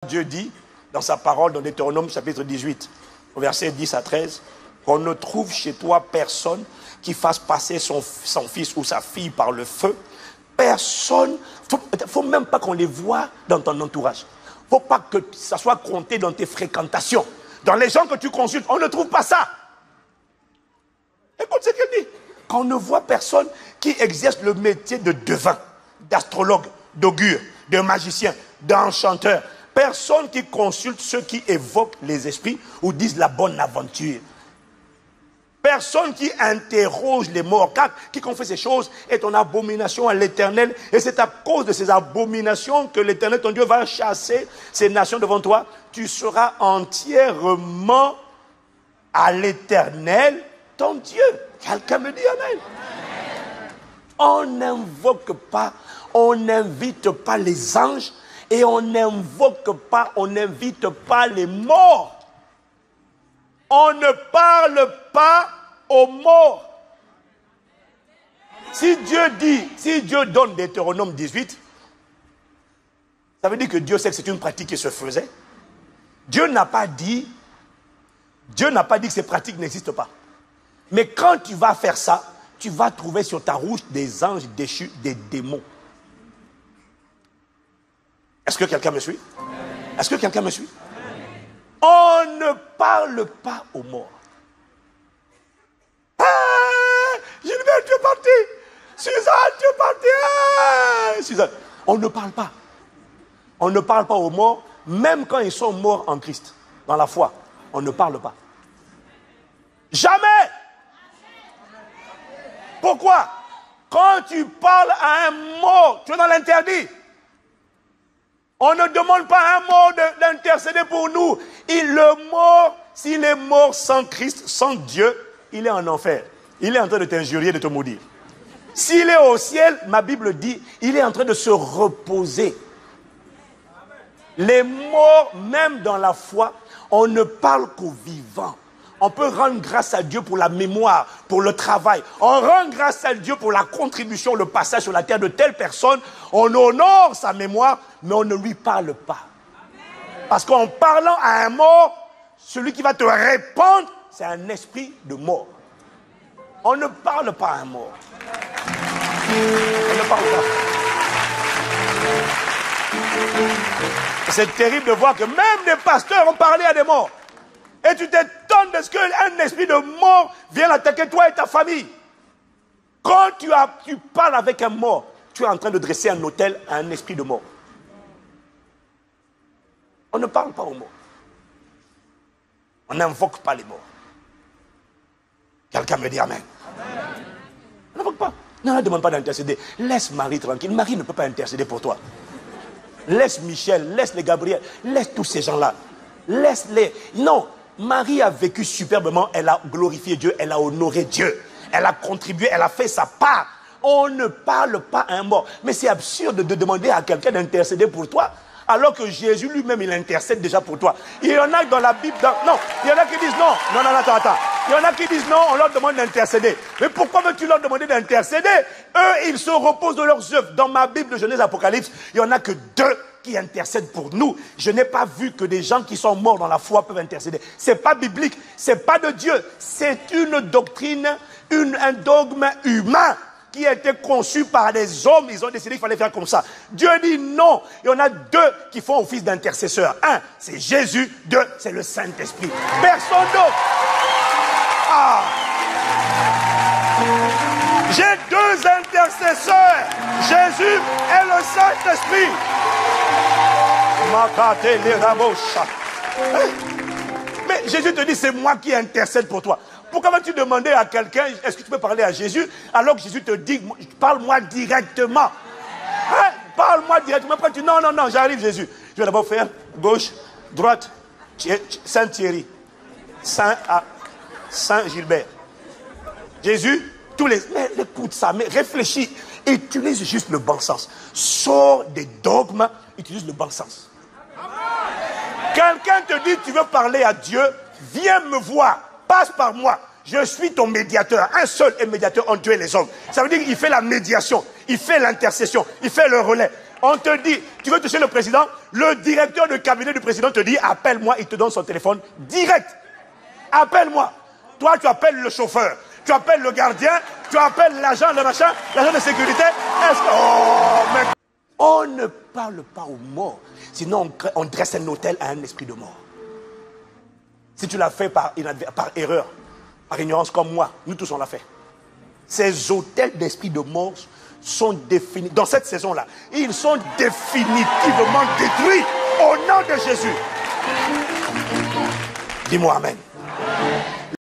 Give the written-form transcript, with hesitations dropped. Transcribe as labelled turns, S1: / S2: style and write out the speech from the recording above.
S1: Dieu dit dans sa parole, dans Deutéronome chapitre 18, versets 10 à 13, qu'on ne trouve chez toi personne qui fasse passer son fils ou sa fille par le feu. Personne, faut même pas qu'on les voit dans ton entourage. Faut pas que ça soit compté dans tes fréquentations. Dans les gens que tu consultes, on ne trouve pas ça. Écoute ce qu'il dit. Qu'on ne voit personne qui exerce le métier de devin, d'astrologue, d'augure, de magicien, d'enchanteur. Personne qui consulte ceux qui évoquent les esprits ou disent la bonne aventure. Personne qui interroge les morts, car quiconque fait ces choses est en abomination à l'Éternel. Et c'est à cause de ces abominations que l'Éternel, ton Dieu, va chasser ces nations devant toi. Tu seras entièrement à l'Éternel, ton Dieu. Quelqu'un me dit amen. On n'invoque pas, on n'invite pas les anges et on n'invoque pas, on n'invite pas les morts. On ne parle pas aux morts. Si Dieu donne Deutéronome 18, ça veut dire que Dieu sait que c'est une pratique qui se faisait. Dieu n'a pas dit que ces pratiques n'existent pas. Mais quand tu vas faire ça, tu vas trouver sur ta route des anges déchus, des démons. Est-ce que quelqu'un me suit? Est-ce que quelqu'un me suit? On ne parle pas aux morts. Ah, Gilbert, tu es parti. Suzanne, tu es parti. Ah, Suzanne. On ne parle pas. On ne parle pas aux morts, même quand ils sont morts en Christ, dans la foi. On ne parle pas. Jamais. Pourquoi? Quand tu parles à un mort, tu es dans l'interdit. On ne demande pas à un mort d'intercéder pour nous. Le mort, s'il est mort sans Christ, sans Dieu, il est en enfer. Il est en train de t'injurier, de te maudire. S'il est au ciel, ma Bible dit, il est en train de se reposer. Les morts, même dans la foi, on ne parle qu'aux vivants. On peut rendre grâce à Dieu pour la mémoire, pour le travail. On rend grâce à Dieu pour la contribution, le passage sur la terre de telle personne. On honore sa mémoire, mais on ne lui parle pas. Parce qu'en parlant à un mort, celui qui va te répondre, c'est un esprit de mort. On ne parle pas à un mort. On ne parle pas. C'est terrible de voir que même des pasteurs ont parlé à des morts. Et tu t'étonnes de ce qu'un esprit de mort vient attaquer toi et ta famille. Quand tu parles avec un mort, tu es en train de dresser un autel à un esprit de mort. On ne parle pas aux morts. On n'invoque pas les morts. Quelqu'un me dit amen. On n'invoque pas. Non, ne demande pas d'intercéder. Laisse Marie tranquille. Marie ne peut pas intercéder pour toi. Laisse Michel, laisse les Gabriel, laisse tous ces gens-là. Laisse-les. Non. Marie a vécu superbement, elle a glorifié Dieu, elle a honoré Dieu, elle a contribué, elle a fait sa part. On ne parle pas à un mort. Mais c'est absurde de demander à quelqu'un d'intercéder pour toi, alors que Jésus lui-même, il intercède déjà pour toi. Il y en a dans la Bible, non, il y en a qui disent non, attends. Il y en a qui disent non, on leur demande d'intercéder. Mais pourquoi veux-tu leur demander d'intercéder? Eux, ils se reposent de leurs œuvres. Dans ma Bible, Genèse, Apocalypse, il n'y en a que 2 qui intercèdent pour nous. Je n'ai pas vu que des gens qui sont morts dans la foi peuvent intercéder. C'est pas biblique, c'est pas de Dieu. C'est une doctrine, un dogme humain qui a été conçu par des hommes. Ils ont décidé qu'il fallait faire comme ça. Dieu dit non. Il y en a 2 qui font office d'intercesseur. 1, c'est Jésus. 2, c'est le Saint-Esprit. Personne d'autre. Ah. J'ai 2 intercesseurs. Jésus et le Saint-Esprit. Mais Jésus te dit, c'est moi qui intercède pour toi. Pourquoi vas-tu demander à quelqu'un, est-ce que tu peux parler à Jésus, alors que Jésus te dit, parle-moi directement. Hein? Parle-moi directement. Après tu dis, non, j'arrive Jésus. Je vais d'abord faire gauche, droite, Saint-Thierry, Saint-Gilbert. Jésus, mais écoute ça, mais réfléchis. Utilise juste le bon sens. Sors des dogmes, utilise le bon sens. Quelqu'un te dit, tu veux parler à Dieu, viens me voir, passe par moi. Je suis ton médiateur. Un seul est médiateur entre Dieu et les hommes. Ça veut dire qu'il fait la médiation, il fait l'intercession, il fait le relais. On te dit, tu veux toucher le président, le directeur de cabinet du président te dit, appelle-moi, il te donne son téléphone direct. Appelle-moi. Toi, tu appelles le chauffeur, tu appelles le gardien, tu appelles l'agent, le machin, l'agent de sécurité. Est-ce que... Oh, mais... On ne parle pas aux morts. Sinon, on dresse un hôtel à un esprit de mort. Si tu l'as fait par erreur, par ignorance comme moi, nous tous on l'a fait. Ces hôtels d'esprit de mort sont définis, dans cette saison-là, ils sont définitivement détruits au nom de Jésus. Dis-moi Amen.